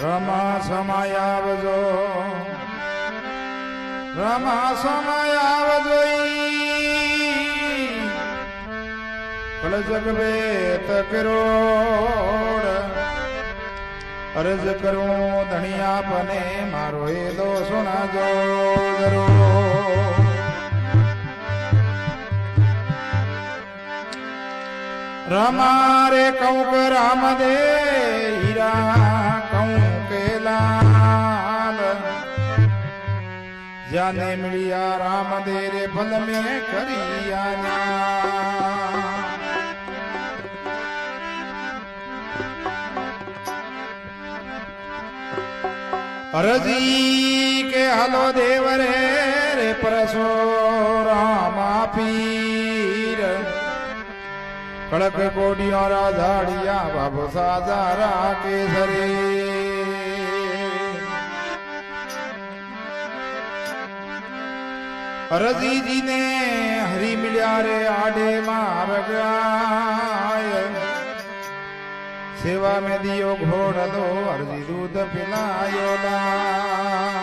રમા સમાયાવજો રમા સમાયાવજો કલ જગ બેત કરોડ અરજ કરું ધણિયા પને મારો એ દો સુના જો रमा रे कौक राम दे हीरा कौं के लाल जाने मिलिया राम दे रे फल में करिया अरजी के हलो देव रे परसो रामा पीर कड़क कोडियों राधाड़िया बाबू साजारा केसरे अरजी जी ने हरी मिलिया रे आडे मार गाय सेवा में दियो घोड़लो अरजी दूध पिलायो लाय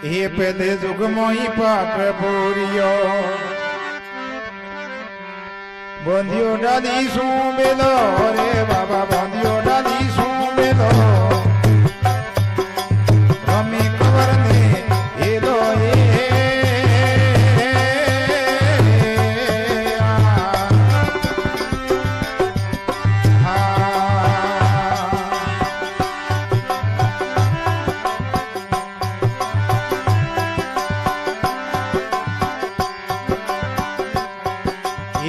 ये पेदे जुग मोई पाक पूरियो बंदियो डाली सू बेलो रे बाबा बंदियो डाली सू बेलो रमी कवर ने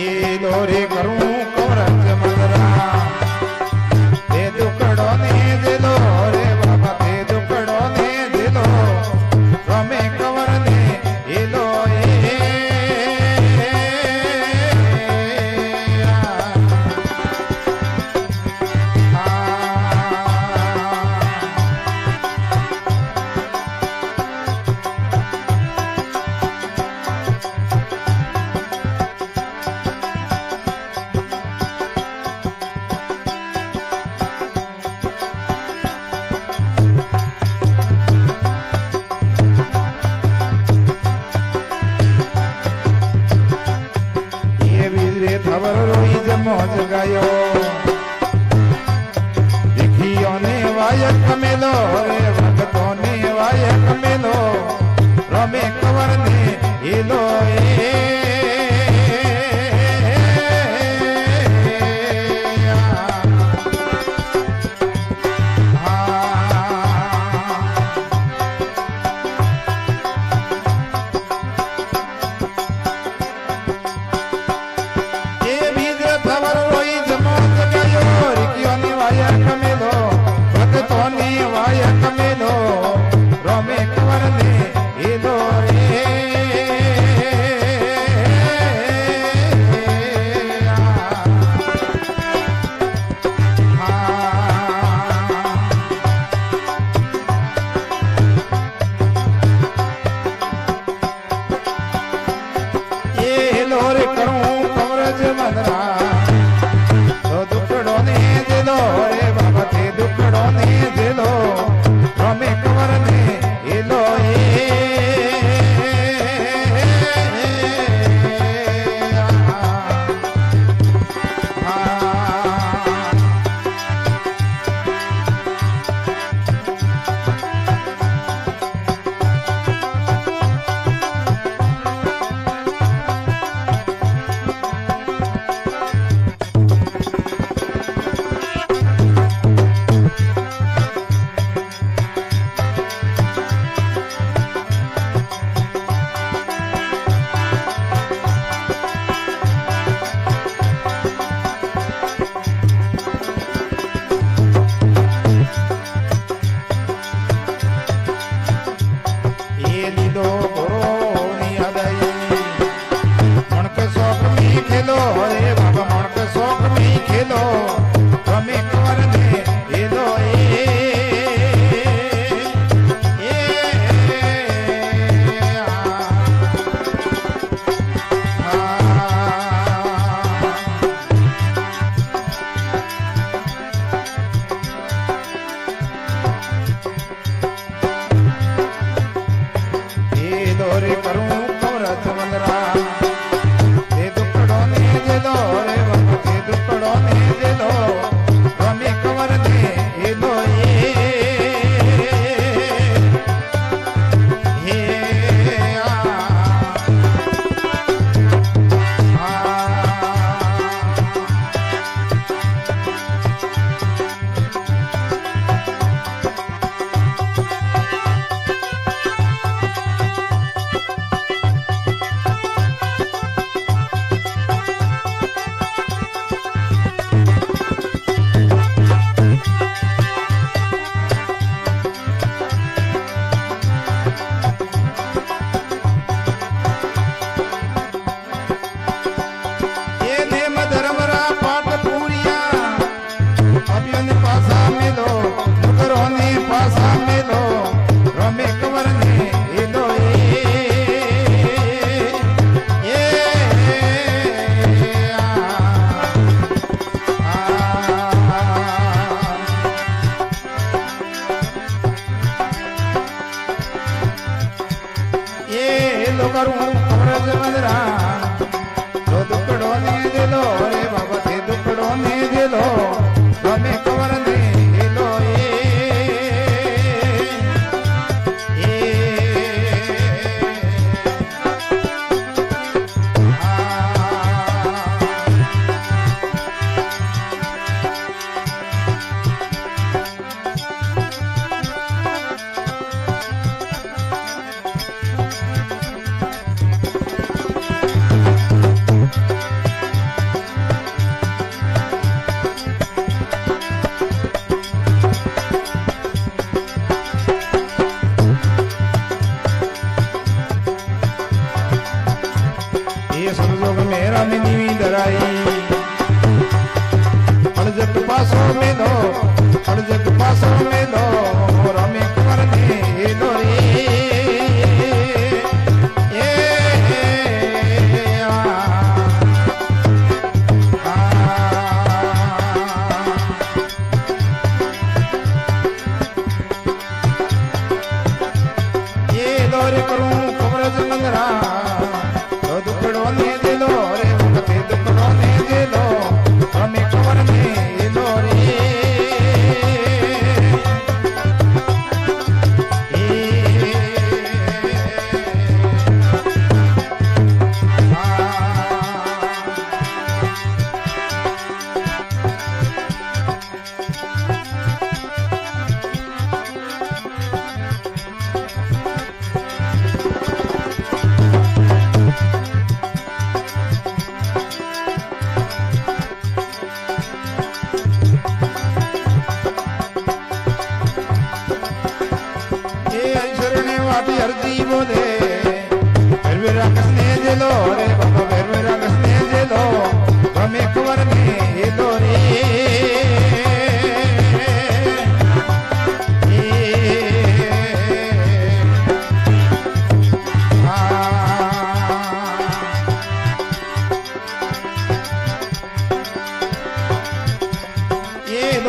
हेलो रे करूं कोरज मदरा दे दुकड़ो ने दिलो रे बाबा दे दुकड़ो ने दिलो रमे कवर ने हेलो खबर रोई जमोज गयो दिखियो ने वायक मेलो रे भक्तों ने वायक मेलो रमे कवर ने हेलो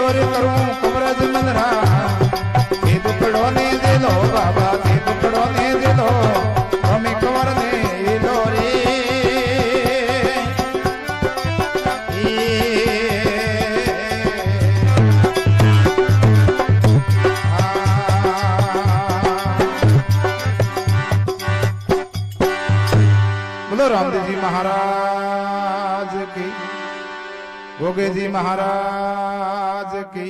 लोरी करूं कमरज मंदरा ये दुखड़ो ने दिलो बाबा ये दुखड़ो ने दिलो रमी कंवर ने ये लोरी बोलो रामदेव जी महाराज की, गोगे जी महाराज की।